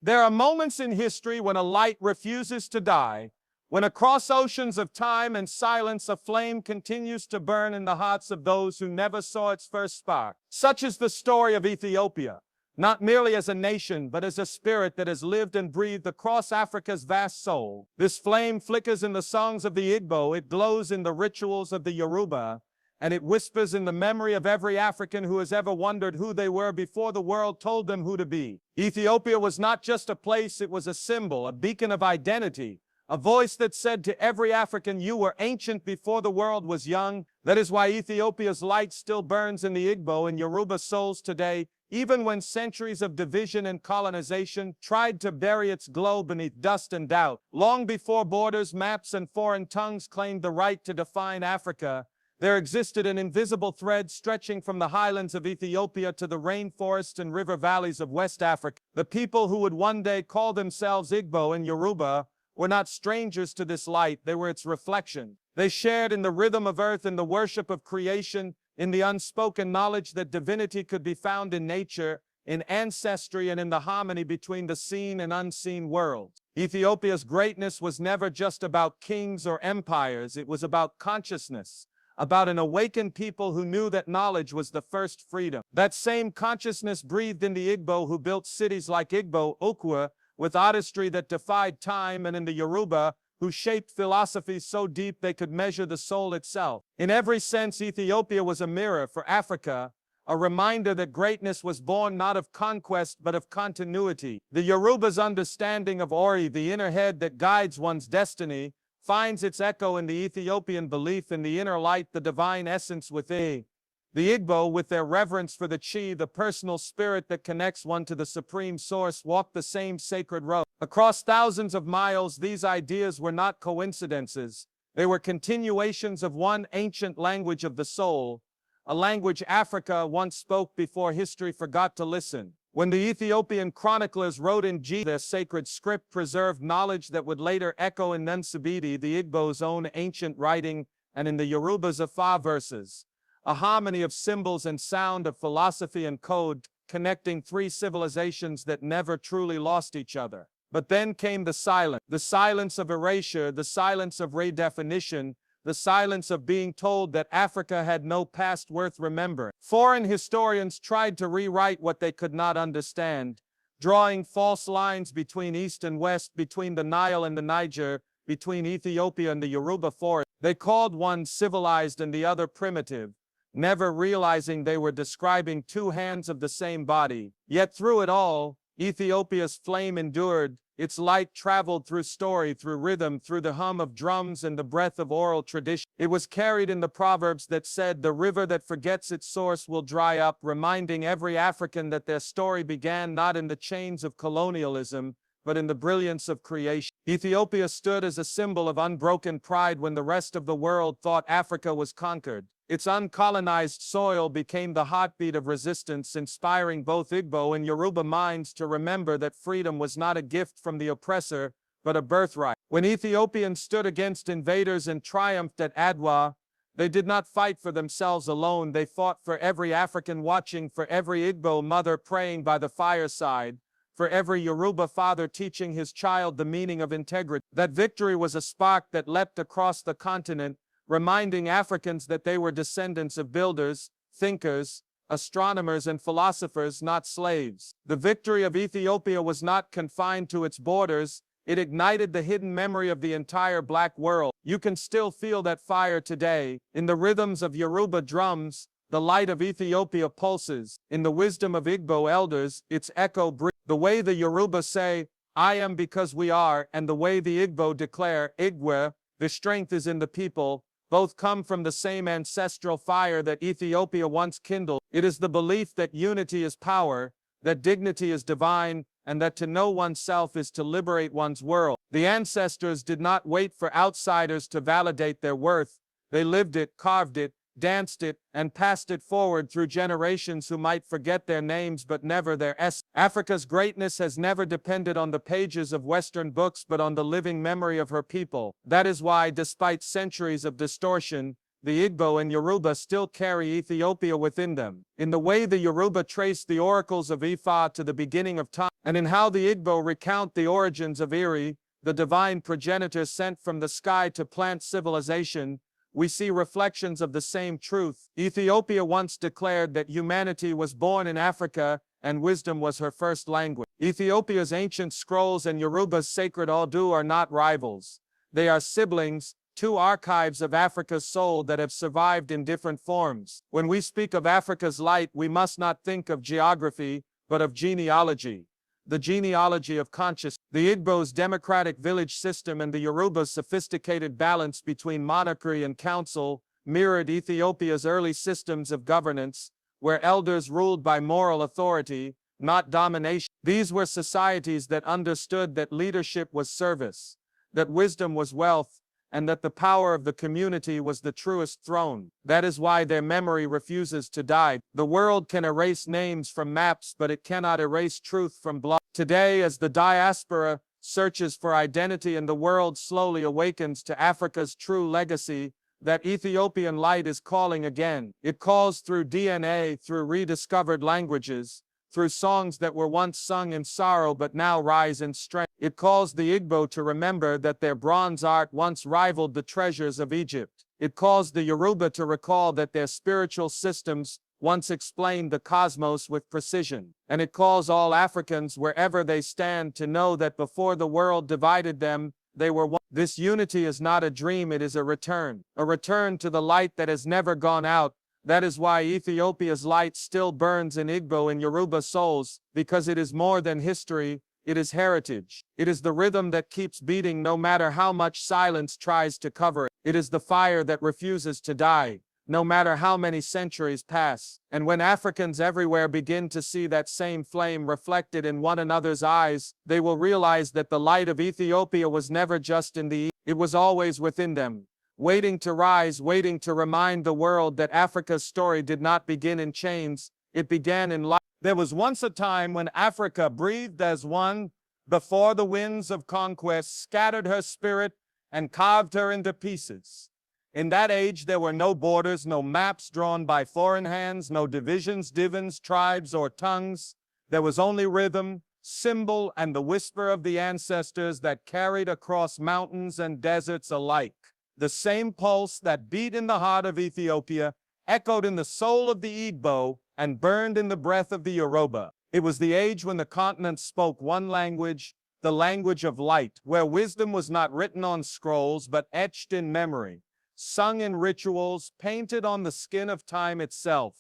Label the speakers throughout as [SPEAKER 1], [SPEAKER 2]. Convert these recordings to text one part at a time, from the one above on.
[SPEAKER 1] There are moments in history when a light refuses to die, when across oceans of time and silence a flame continues to burn in the hearts of those who never saw its first spark. Such is the story of Ethiopia, not merely as a nation, but as a spirit that has lived and breathed across Africa's vast soul. This flame flickers in the songs of the Igbo, it glows in the rituals of the Yoruba, and it whispers in the memory of every African who has ever wondered who they were before the world told them who to be. Ethiopia was not just a place, it was a symbol, a beacon of identity, a voice that said to every African, you were ancient before the world was young. That is why Ethiopia's light still burns in the Igbo and Yoruba souls today, even when centuries of division and colonization tried to bury its glow beneath dust and doubt. Long before borders, maps, and foreign tongues claimed the right to define Africa, there existed an invisible thread stretching from the highlands of Ethiopia to the rainforests and river valleys of West Africa. The people who would one day call themselves Igbo and Yoruba were not strangers to this light, they were its reflection. They shared in the rhythm of earth, in the worship of creation, in the unspoken knowledge that divinity could be found in nature, in ancestry, and in the harmony between the seen and unseen worlds. Ethiopia's greatness was never just about kings or empires, it was about consciousness, about an awakened people who knew that knowledge was the first freedom. That same consciousness breathed in the Igbo, who built cities like Igbo, Okwa, with artistry that defied time, and in the Yoruba, who shaped philosophies so deep they could measure the soul itself. In every sense, Ethiopia was a mirror for Africa, a reminder that greatness was born not of conquest but of continuity. The Yoruba's understanding of Ori, the inner head that guides one's destiny, finds its echo in the Ethiopian belief in the inner light, the divine essence within. The Igbo, with their reverence for the chi, the personal spirit that connects one to the supreme source, walked the same sacred road. Across thousands of miles, these ideas were not coincidences. They were continuations of one ancient language of the soul, a language Africa once spoke before history forgot to listen. When the Ethiopian chroniclers wrote in their sacred script, preserved knowledge that would later echo in Nsibidi, the Igbo's own ancient writing, and in the Yoruba's Afa verses. A harmony of symbols and sound, of philosophy and code, connecting three civilizations that never truly lost each other. But then came the silence of erasure, the silence of redefinition, the silence of being told that Africa had no past worth remembering. Foreign historians tried to rewrite what they could not understand, drawing false lines between East and West, between the Nile and the Niger, between Ethiopia and the Yoruba forest. They called one civilized and the other primitive, never realizing they were describing two hands of the same body. Yet through it all, Ethiopia's flame endured, its light traveled through story, through rhythm, through the hum of drums and the breath of oral tradition. It was carried in the proverbs that said, the river that forgets its source will dry up, reminding every African that their story began not in the chains of colonialism, but in the brilliance of creation. Ethiopia stood as a symbol of unbroken pride when the rest of the world thought Africa was conquered. Its uncolonized soil became the heartbeat of resistance, inspiring both Igbo and Yoruba minds to remember that freedom was not a gift from the oppressor, but a birthright. When Ethiopians stood against invaders and triumphed at Adwa, they did not fight for themselves alone. They fought for every African watching, for every Igbo mother praying by the fireside, for every Yoruba father teaching his child the meaning of integrity. That victory was a spark that leapt across the continent, reminding Africans that they were descendants of builders, thinkers, astronomers, and philosophers, not slaves. The victory of Ethiopia was not confined to its borders, it ignited the hidden memory of the entire black world. You can still feel that fire today. In the rhythms of Yoruba drums, the light of Ethiopia pulses. In the wisdom of Igbo elders, its echo breathes. The way the Yoruba say, I am because we are, and the way the Igbo declare, Igwe, the strength is in the people, both come from the same ancestral fire that Ethiopia once kindled. It is the belief that unity is power, that dignity is divine, and that to know oneself is to liberate one's world. The ancestors did not wait for outsiders to validate their worth. They lived it, carved it, danced it, and passed it forward through generations who might forget their names but never their essence. Africa's greatness has never depended on the pages of Western books but on the living memory of her people. That is why, despite centuries of distortion, The Igbo and Yoruba still carry Ethiopia within them, in the way the Yoruba trace the oracles of Ifa to the beginning of time, and in how the Igbo recount the origins of Iri, the divine progenitor sent from the sky to plant civilization. We see reflections of the same truth. Ethiopia once declared that humanity was born in Africa and wisdom was her first language. Ethiopia's ancient scrolls and Yoruba's sacred Odu are not rivals. They are siblings, two archives of Africa's soul that have survived in different forms. When we speak of Africa's light, we must not think of geography, but of genealogy. The genealogy of consciousness. The Igbo's democratic village system and the Yoruba's sophisticated balance between monarchy and council mirrored Ethiopia's early systems of governance, where elders ruled by moral authority, not domination. These were societies that understood that leadership was service, that wisdom was wealth, and that the power of the community was the truest throne. That is why their memory refuses to die. The world can erase names from maps, but it cannot erase truth from blood. Today, as the diaspora searches for identity and the world slowly awakens to Africa's true legacy, that Ethiopian light is calling again. It calls through DNA, through rediscovered languages, through songs that were once sung in sorrow but now rise in strength. It calls the Igbo to remember that their bronze art once rivaled the treasures of Egypt. It calls the Yoruba to recall that their spiritual systems once explained the cosmos with precision. And it calls all Africans, wherever they stand, to know that before the world divided them, they were one. This unity is not a dream, it is a return to the light that has never gone out. That is why Ethiopia's light still burns in Igbo and Yoruba souls, because it is more than history, it is heritage. It is the rhythm that keeps beating no matter how much silence tries to cover it. It is the fire that refuses to die, no matter how many centuries pass. And when Africans everywhere begin to see that same flame reflected in one another's eyes, they will realize that the light of Ethiopia was never just in the east, it was always within them, waiting to rise, waiting to remind the world that Africa's story did not begin in chains, it began in light. There was once a time when Africa breathed as one, before the winds of conquest scattered her spirit and carved her into pieces. In that age, there were no borders, no maps drawn by foreign hands, no divisions, divans, tribes, or tongues. There was only rhythm, symbol, and the whisper of the ancestors that carried across mountains and deserts alike. The same pulse that beat in the heart of Ethiopia echoed in the soul of the Igbo and burned in the breath of the Yoruba. It was the age when the continent spoke one language, the language of light, where wisdom was not written on scrolls but etched in memory, sung in rituals, painted on the skin of time itself.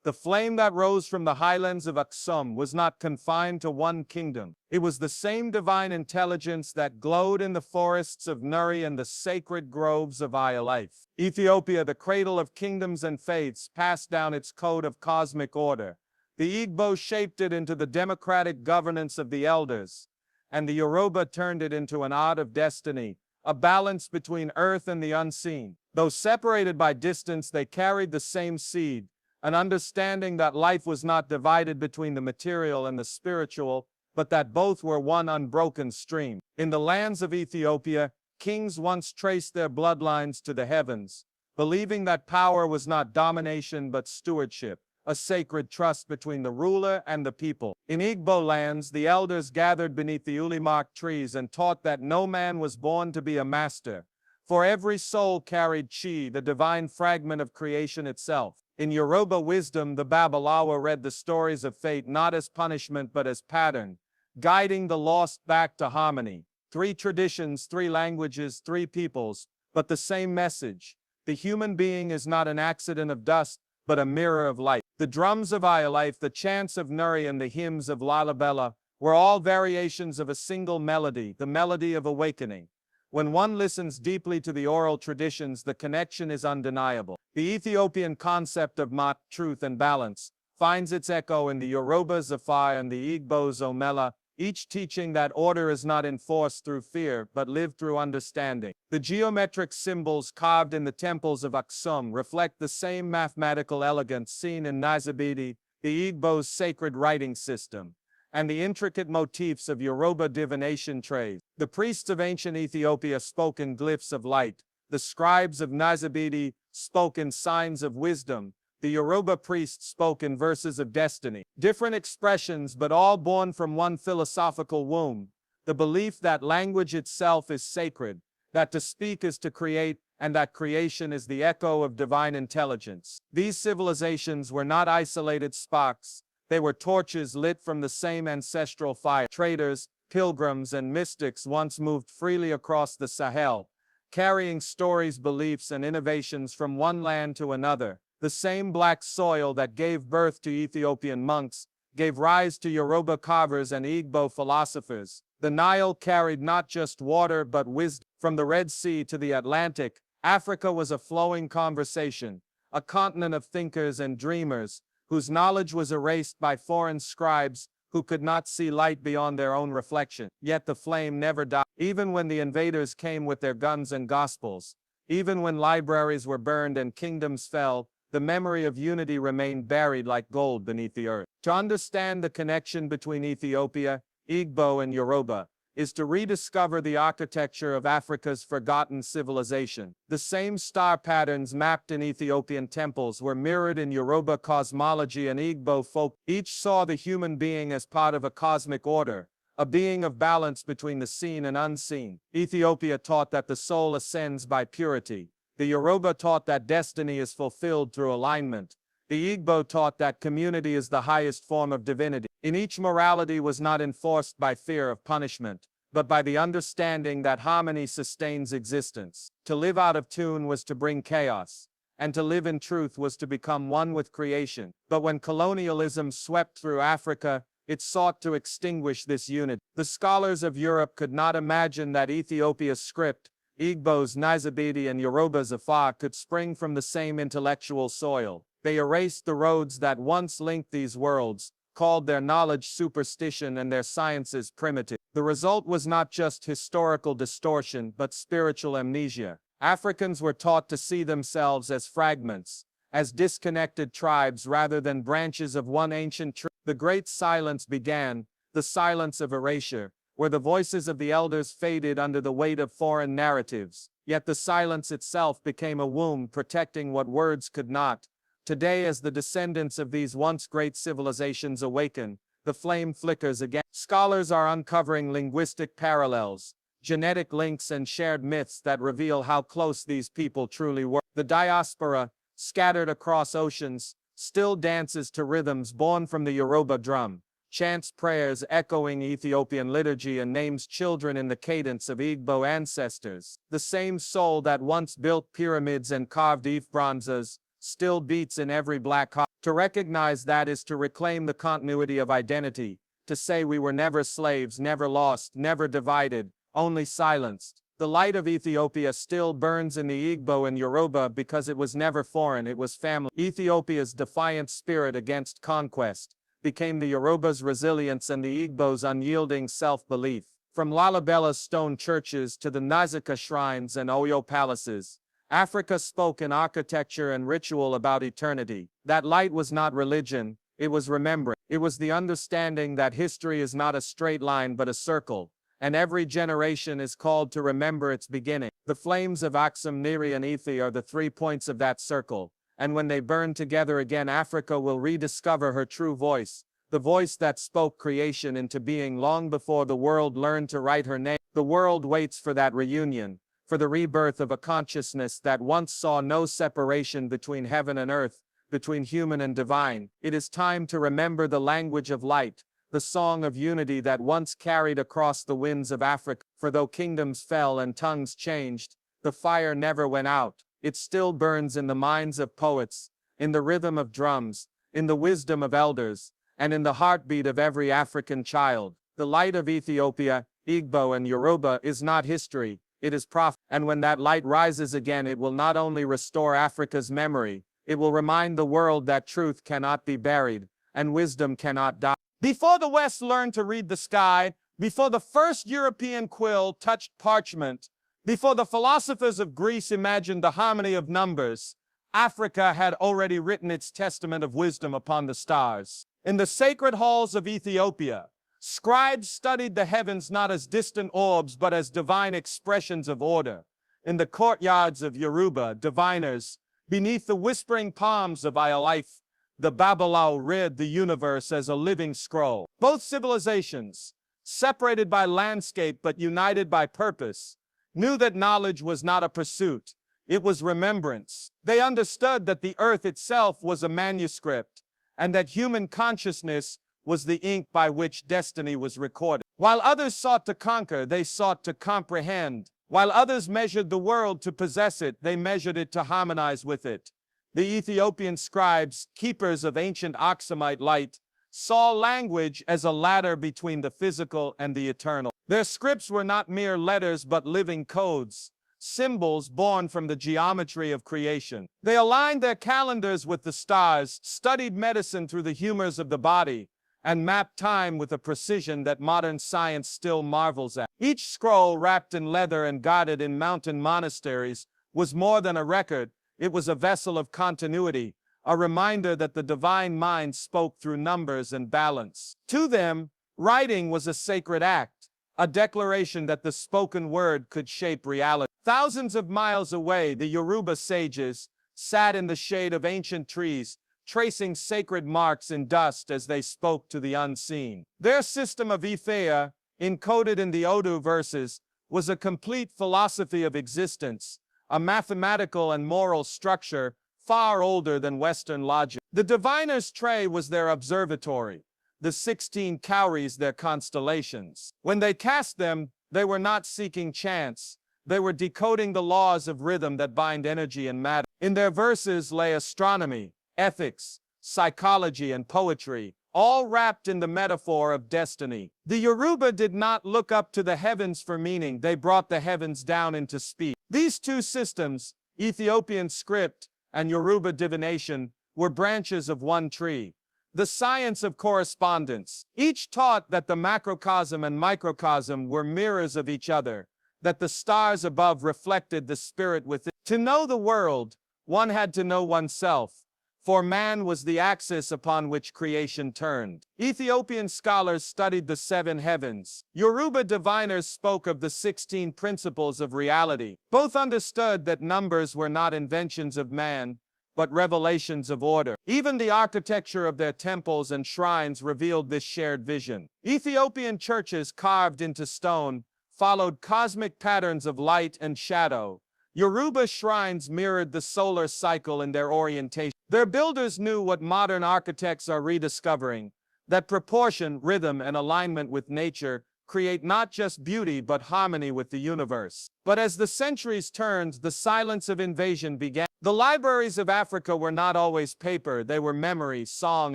[SPEAKER 1] The flame that rose from the highlands of Aksum was not confined to one kingdom. It was the same divine intelligence that glowed in the forests of Nuri and the sacred groves of Ile-Ife. Ethiopia, the cradle of kingdoms and faiths, passed down its code of cosmic order. The Igbo shaped it into the democratic governance of the elders, and the Yoruba turned it into an art of destiny, a balance between earth and the unseen. Though separated by distance, they carried the same seed, an understanding that life was not divided between the material and the spiritual, but that both were one unbroken stream. In the lands of Ethiopia, kings once traced their bloodlines to the heavens, believing that power was not domination but stewardship, a sacred trust between the ruler and the people. In Igbo lands, the elders gathered beneath the ulimark trees and taught that no man was born to be a master, for every soul carried chi, the divine fragment of creation itself. In Yoruba wisdom, the Babalawo read the stories of fate not as punishment but as pattern, guiding the lost back to harmony. 3 traditions, 3 languages, 3 peoples, but the same message. The human being is not an accident of dust, but a mirror of light. The drums of Ile-Ife, the chants of Nuri, and the hymns of Lalibela were all variations of a single melody, the melody of awakening. When one listens deeply to the oral traditions, the connection is undeniable. The Ethiopian concept of mat, truth and balance, finds its echo in the Yoruba Zafai and the Igbo Zomela, each teaching that order is not enforced through fear but lived through understanding. The geometric symbols carved in the temples of Aksum reflect the same mathematical elegance seen in Nsibidi, the Igbo's sacred writing system, and the intricate motifs of Yoruba divination trays. The priests of ancient Ethiopia spoke in glyphs of light, The scribes of Nsibidi spoke in signs of wisdom. The Yoruba priests spoke in verses of destiny. Different expressions, but all born from one philosophical womb. The belief that language itself is sacred, that to speak is to create, and that creation is the echo of divine intelligence. These civilizations were not isolated sparks. They were torches lit from the same ancestral fire. Traders, pilgrims, and mystics once moved freely across the Sahel, carrying stories, beliefs, and innovations from one land to another. The same black soil that gave birth to Ethiopian monks gave rise to Yoruba carvers and Igbo philosophers. The Nile carried not just water but wisdom. From the Red Sea to the Atlantic, Africa was a flowing conversation, a continent of thinkers and dreamers, whose knowledge was erased by foreign scribes who could not see light beyond their own reflection. Yet the flame never died. Even when the invaders came with their guns and gospels, even when libraries were burned and kingdoms fell, the memory of unity remained buried like gold beneath the earth. To understand the connection between Ethiopia, Igbo, and Yoruba is to rediscover the architecture of Africa's forgotten civilization. The same star patterns mapped in Ethiopian temples were mirrored in Yoruba cosmology and Igbo folk. Each saw the human being as part of a cosmic order, a being of balance between the seen and unseen. Ethiopia taught that the soul ascends by purity. The Yoruba taught that destiny is fulfilled through alignment. The Igbo taught that community is the highest form of divinity. In each, morality was not enforced by fear of punishment, but by the understanding that harmony sustains existence. To live out of tune was to bring chaos, and to live in truth was to become one with creation. But when colonialism swept through Africa, it sought to extinguish this unity. The scholars of Europe could not imagine that Ethiopia's script, Igbo's Nsibidi, and Yoruba's Ifa could spring from the same intellectual soil. They erased the roads that once linked these worlds, called their knowledge superstition and their sciences primitive. The result was not just historical distortion, but spiritual amnesia. Africans were taught to see themselves as fragments, as disconnected tribes rather than branches of one ancient tree. The great silence began, the silence of erasure, where the voices of the elders faded under the weight of foreign narratives. Yet the silence itself became a womb protecting what words could not. Today, as the descendants of these once great civilizations awaken, the flame flickers again. Scholars are uncovering linguistic parallels, genetic links, and shared myths that reveal how close these people truly were. The diaspora, scattered across oceans, still dances to rhythms born from the Yoruba drum, chants prayers echoing Ethiopian liturgy, and names children in the cadence of Igbo ancestors. The same soul that once built pyramids and carved Ile-Ife bronzes still beats in every black heart. To recognize that is to reclaim the continuity of identity, to say we were never slaves, never lost, never divided, only silenced. The light of Ethiopia still burns in the Igbo and Yoruba because it was never foreign, it was family. Ethiopia's defiant spirit against conquest became the Yoruba's resilience and the Igbo's unyielding self-belief. From Lalibela's stone churches to the Nazca shrines and Oyo palaces, Africa spoke in architecture and ritual about eternity. That light was not religion, it was remembrance. It was the understanding that history is not a straight line but a circle, and every generation is called to remember its beginning. The flames of Aksum, Niri, and Ile-Ife are the 3 points of that circle, and when they burn together again, Africa will rediscover her true voice, the voice that spoke creation into being long before the world learned to write her name. The world waits for that reunion, for the rebirth of a consciousness that once saw no separation between heaven and earth, between human and divine. It is time to remember the language of light, the song of unity that once carried across the winds of Africa. For though kingdoms fell and tongues changed, the fire never went out. It still burns in the minds of poets, in the rhythm of drums, in the wisdom of elders, and in the heartbeat of every African child. The light of Ethiopia, Igbo, and Yoruba is not history. It is prophet, and when that light rises again, it will not only restore Africa's memory, it will remind the world that truth cannot be buried, and wisdom cannot die. Before the West learned to read the sky, before the first European quill touched parchment, before the philosophers of Greece imagined the harmony of numbers, Africa had already written its testament of wisdom upon the stars. In the sacred halls of Ethiopia, scribes studied the heavens not as distant orbs but as divine expressions of order. In the courtyards of Yoruba diviners, beneath the whispering palms of Ile-Ife, the Babalawo read the universe as a living scroll. Both civilizations, separated by landscape but united by purpose, knew that knowledge was not a pursuit, it was remembrance. They understood that the earth itself was a manuscript, and that human consciousness was the ink by which destiny was recorded. While others sought to conquer, they sought to comprehend. While others measured the world to possess it, they measured it to harmonize with it. The Ethiopian scribes, keepers of ancient Aksumite light, saw language as a ladder between the physical and the eternal. Their scripts were not mere letters but living codes, symbols born from the geometry of creation. They aligned their calendars with the stars, studied medicine through the humors of the body, and mapped time with a precision that modern science still marvels at. Each scroll, wrapped in leather and guarded in mountain monasteries, was more than a record, it was a vessel of continuity, a reminder that the divine mind spoke through numbers and balance. To them, writing was a sacred act, a declaration that the spoken word could shape reality. Thousands of miles away, the Yoruba sages sat in the shade of ancient trees, tracing sacred marks in dust as they spoke to the unseen. Their system of Ife, encoded in the Odu verses, was a complete philosophy of existence, a mathematical and moral structure far older than Western logic. The diviner's tray was their observatory, the 16 cowries their constellations. When they cast them, they were not seeking chance, they were decoding the laws of rhythm that bind energy and matter. In their verses lay astronomy, ethics, psychology, and poetry, all wrapped in the metaphor of destiny. The Yoruba did not look up to the heavens for meaning, they brought the heavens down into speech. These two systems, Ethiopian script and Yoruba divination, were branches of one tree, the science of correspondence. Each taught that the macrocosm and microcosm were mirrors of each other, that the stars above reflected the spirit within. To know the world, one had to know oneself, for man was the axis upon which creation turned. Ethiopian scholars studied the 7 heavens. Yoruba diviners spoke of the 16 principles of reality. Both understood that numbers were not inventions of man, but revelations of order. Even the architecture of their temples and shrines revealed this shared vision. Ethiopian churches carved into stone followed cosmic patterns of light and shadow. Yoruba shrines mirrored the solar cycle in their orientation. Their builders knew what modern architects are rediscovering, that proportion, rhythm, and alignment with nature create not just beauty but harmony with the universe. But as the centuries turned, the silence of invasion began. The libraries of Africa were not always paper, they were memory, song,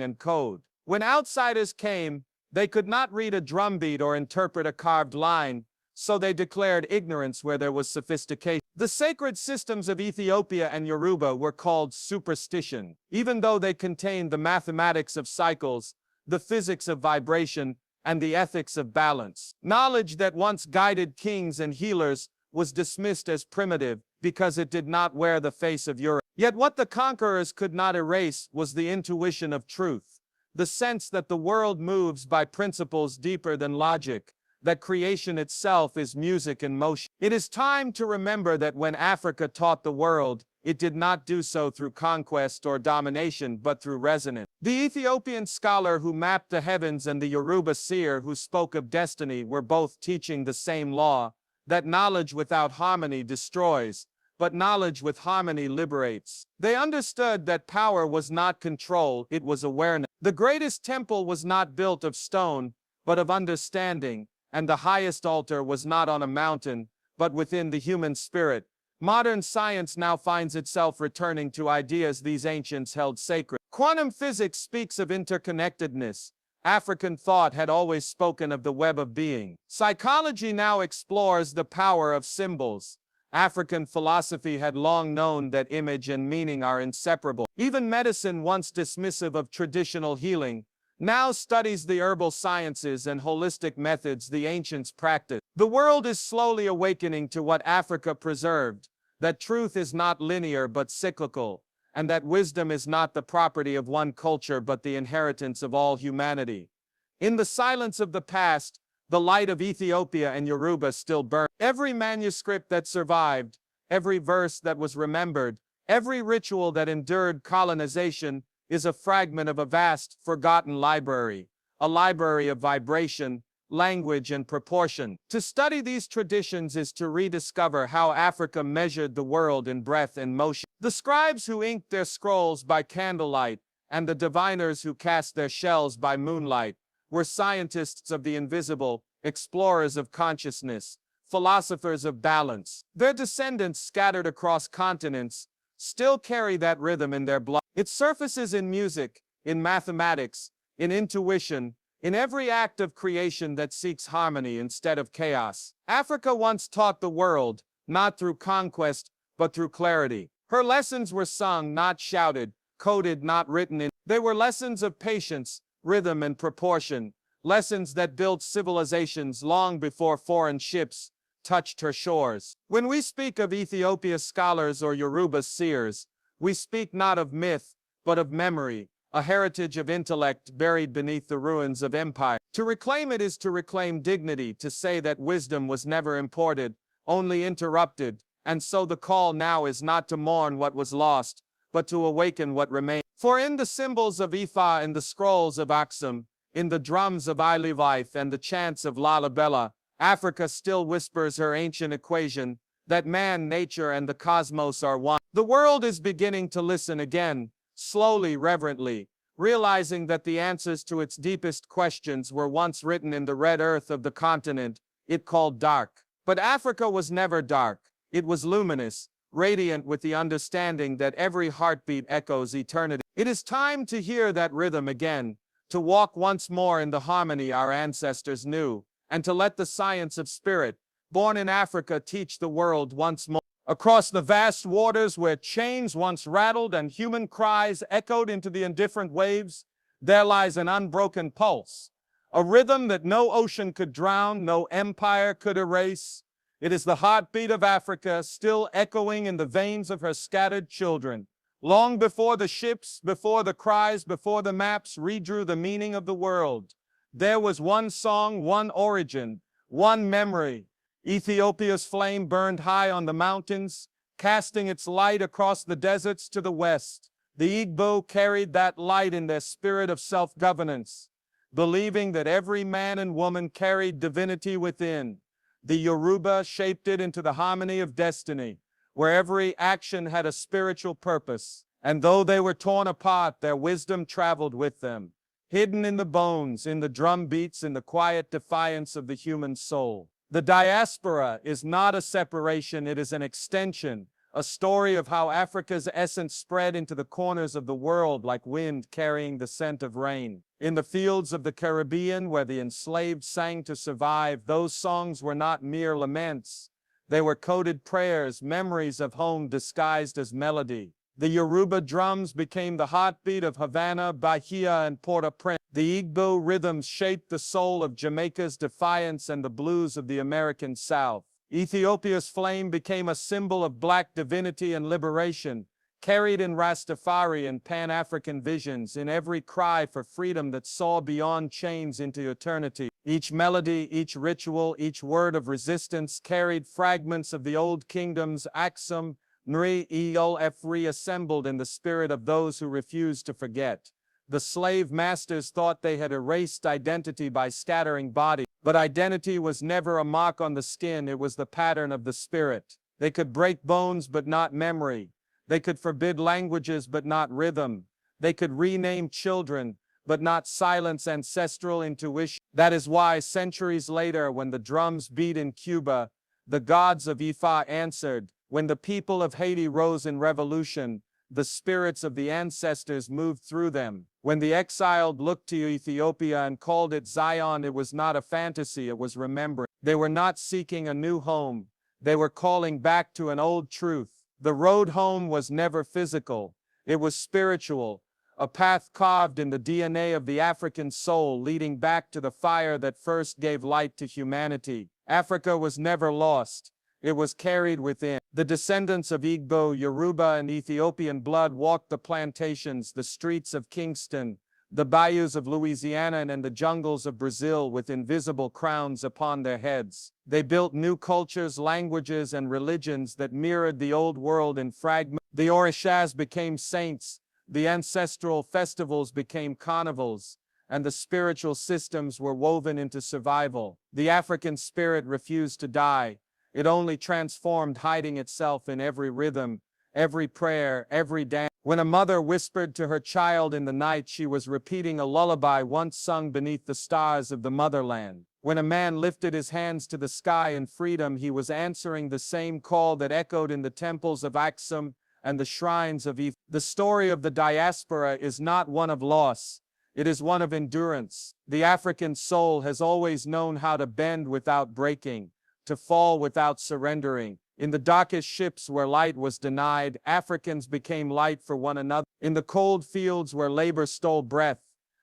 [SPEAKER 1] and code. When outsiders came, they could not read a drumbeat or interpret a carved line, so they declared ignorance where there was sophistication. The sacred systems of Ethiopia and Yoruba were called superstition, even though they contained the mathematics of cycles, the physics of vibration, and the ethics of balance. Knowledge that once guided kings and healers was dismissed as primitive because it did not wear the face of Europe. Yet what the conquerors could not erase was the intuition of truth, the sense that the world moves by principles deeper than logic, that creation itself is music and motion. It is time to remember that when Africa taught the world, it did not do so through conquest or domination, but through resonance. The Ethiopian scholar who mapped the heavens and the Yoruba seer who spoke of destiny were both teaching the same law, that knowledge without harmony destroys, but knowledge with harmony liberates. They understood that power was not control, it was awareness. The greatest temple was not built of stone, but of understanding, and the highest altar was not on a mountain, but within the human spirit. Modern science now finds itself returning to ideas these ancients held sacred. Quantum physics speaks of interconnectedness. African thought had always spoken of the web of being. Psychology now explores the power of symbols. African philosophy had long known that image and meaning are inseparable. Even medicine, once dismissive of traditional healing, now studies the herbal sciences and holistic methods the ancients practiced. The world is slowly awakening to what Africa preserved, that truth is not linear but cyclical, and that wisdom is not the property of one culture but the inheritance of all humanity. In the silence of the past, the light of Ethiopia and Yoruba still burned. Every manuscript that survived, every verse that was remembered, every ritual that endured colonization is a fragment of a vast, forgotten library, a library of vibration, language, and proportion. To study these traditions is to rediscover how Africa measured the world in breath and motion. The scribes who inked their scrolls by candlelight and the diviners who cast their shells by moonlight were scientists of the invisible, explorers of consciousness, philosophers of balance. Their descendants scattered across continents still carry that rhythm in their blood. It surfaces in music, in mathematics, in intuition, in every act of creation that seeks harmony instead of chaos. Africa once taught the world, not through conquest, but through clarity. Her lessons were sung, not shouted, coded, not written in. They were lessons of patience, rhythm, and proportion, lessons that built civilizations long before foreign ships touched her shores. When we speak of Ethiopia scholars or Yoruba seers, we speak not of myth, but of memory, a heritage of intellect buried beneath the ruins of empire. To reclaim it is to reclaim dignity, to say that wisdom was never imported, only interrupted, and so the call now is not to mourn what was lost, but to awaken what remains. For in the symbols of Ifa, in the scrolls of Aksum, in the drums of Ile-Ife and the chants of Lalibela, Africa still whispers her ancient equation, that man, nature, and the cosmos are one. The world is beginning to listen again, slowly, reverently, realizing that the answers to its deepest questions were once written in the red earth of the continent it called dark. But Africa was never dark. It was luminous, radiant with the understanding that every heartbeat echoes eternity. It is time to hear that rhythm again, to walk once more in the harmony our ancestors knew, and to let the science of spirit, born in Africa, teach the world once more. Across the vast waters where chains once rattled and human cries echoed into the indifferent waves, there lies an unbroken pulse, a rhythm that no ocean could drown, no empire could erase. It is the heartbeat of Africa, still echoing in the veins of her scattered children. Long before the ships, before the cries, before the maps redrew the meaning of the world, there was one song, one origin, one memory. Ethiopia's flame burned high on the mountains, casting its light across the deserts to the west. The Igbo carried that light in their spirit of self-governance, believing that every man and woman carried divinity within. The Yoruba shaped it into the harmony of destiny, where every action had a spiritual purpose, and though they were torn apart, their wisdom traveled with them. Hidden in the bones, in the drum beats, in the quiet defiance of the human soul. The diaspora is not a separation, it is an extension, a story of how Africa's essence spread into the corners of the world like wind carrying the scent of rain. In the fields of the Caribbean, where the enslaved sang to survive, those songs were not mere laments. They were coded prayers, memories of home disguised as melody. The Yoruba drums became the heartbeat of Havana, Bahia, and Port-au-Prince. The Igbo rhythms shaped the soul of Jamaica's defiance and the blues of the American South. Ethiopia's flame became a symbol of black divinity and liberation, carried in Rastafari and Pan-African visions, in every cry for freedom that saw beyond chains into eternity. Each melody, each ritual, each word of resistance carried fragments of the old kingdom's Aksum, Ile-Ife reassembled in the spirit of those who refused to forget. The slave masters thought they had erased identity by scattering bodies, but identity was never a mark on the skin, it was the pattern of the spirit. They could break bones but not memory. They could forbid languages but not rhythm. They could rename children but not silence ancestral intuition. That is why centuries later, when the drums beat in Cuba, the gods of Ifa answered. When the people of Haiti rose in revolution, the spirits of the ancestors moved through them. When the exiled looked to Ethiopia and called it Zion, it was not a fantasy, it was remembering. They were not seeking a new home. They were calling back to an old truth. The road home was never physical. It was spiritual, a path carved in the DNA of the African soul leading back to the fire that first gave light to humanity. Africa was never lost. It was carried within. The descendants of Igbo, Yoruba, and Ethiopian blood walked the plantations, the streets of Kingston, the bayous of Louisiana and the jungles of Brazil with invisible crowns upon their heads. They built new cultures, languages, and religions that mirrored the old world in fragments. The orishas became saints, the ancestral festivals became carnivals, and the spiritual systems were woven into survival. The African spirit refused to die. It only transformed, hiding itself in every rhythm, every prayer, every dance. When a mother whispered to her child in the night, she was repeating a lullaby once sung beneath the stars of the motherland. When a man lifted his hands to the sky in freedom, he was answering the same call that echoed in the temples of Aksum and the shrines of Ile-Ife. The story of the diaspora is not one of loss. It is one of endurance. The African soul has always known how to bend without breaking, to fall without surrendering. In the darkest ships where light was denied, Africans became light for one another. In the cold fields where labor stole breath,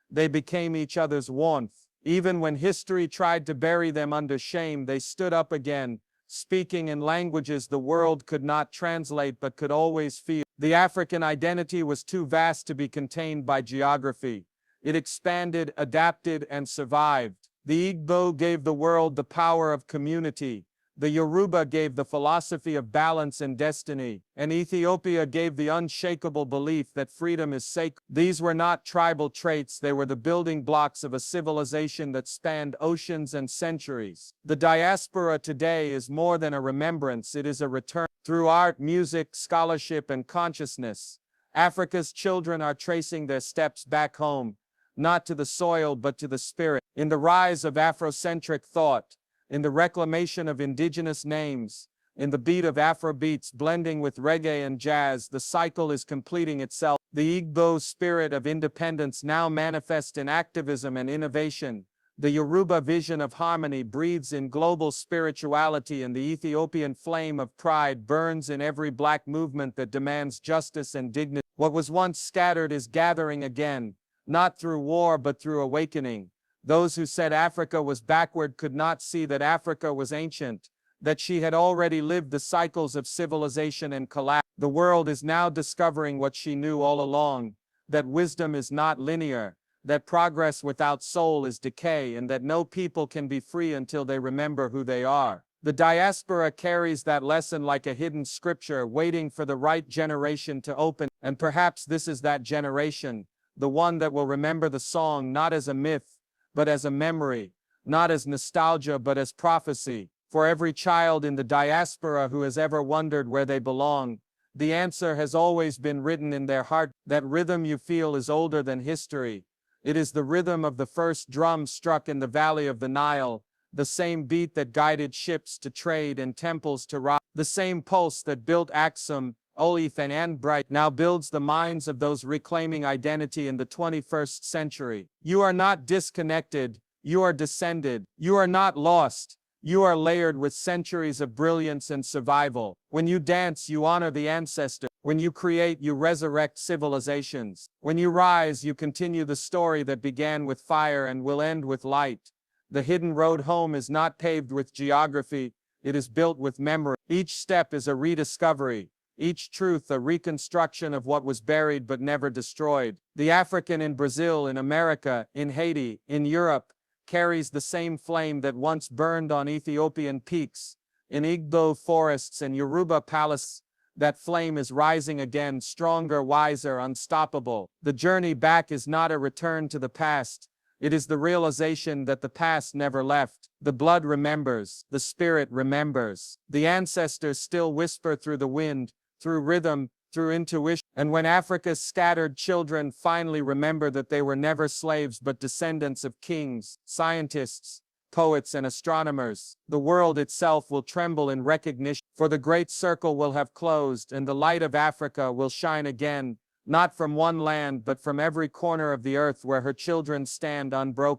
[SPEAKER 1] they became each other's warmth. Even when history tried to bury them under shame, they stood up again, speaking in languages the world could not translate but could always feel. The African identity was too vast to be contained by geography. It expanded, adapted, and survived. The Igbo gave the world the power of community. The Yoruba gave the philosophy of balance and destiny, and Ethiopia gave the unshakable belief that freedom is sacred. These were not tribal traits, they were the building blocks of a civilization that spanned oceans and centuries. The diaspora today is more than a remembrance, it is a return. Through art, music, scholarship, and consciousness, Africa's children are tracing their steps back home, not to the soil but to the spirit. In the rise of Afrocentric thought, in the reclamation of indigenous names, in the beat of Afrobeats blending with reggae and jazz, the cycle is completing itself. The Igbo spirit of independence now manifests in activism and innovation. The Yoruba vision of harmony breathes in global spirituality, and the Ethiopian flame of pride burns in every black movement that demands justice and dignity. What was once scattered is gathering again, not through war but through awakening. Those who said Africa was backward could not see that Africa was ancient, that she had already lived the cycles of civilization and collapse. The world is now discovering what she knew all along, that wisdom is not linear, that progress without soul is decay, and that no people can be free until they remember who they are. The diaspora carries that lesson like a hidden scripture, waiting for the right generation to open. And perhaps this is that generation, the one that will remember the song not as a myth, but as a memory, not as nostalgia, but as prophecy. For every child in the diaspora who has ever wondered where they belong, the answer has always been written in their heart. That rhythm you feel is older than history. It is the rhythm of the first drum struck in the valley of the Nile, the same beat that guided ships to trade and temples to rise, the same pulse that built Aksum, Ile-Ife, and Bright now builds the minds of those reclaiming identity in the 21st century. You are not disconnected, you are descended. You are not lost, you are layered with centuries of brilliance and survival. When you dance, you honor the ancestor. When you create, you resurrect civilizations. When you rise, you continue the story that began with fire and will end with light. The hidden road home is not paved with geography, it is built with memory. Each step is a rediscovery. Each truth a reconstruction of what was buried but never destroyed. The African in Brazil, in America, in Haiti, in Europe, carries the same flame that once burned on Ethiopian peaks. In Igbo forests and Yoruba palaces, that flame is rising again, stronger, wiser, unstoppable. The journey back is not a return to the past. It is the realization that the past never left. The blood remembers, the spirit remembers. The ancestors still whisper through the wind, through rhythm, through intuition. And when Africa's scattered children finally remember that they were never slaves but descendants of kings, scientists, poets, and astronomers, the world itself will tremble in recognition, for the great circle will have closed and the light of Africa will shine again, not from one land but from every corner of the earth where her children stand unbroken.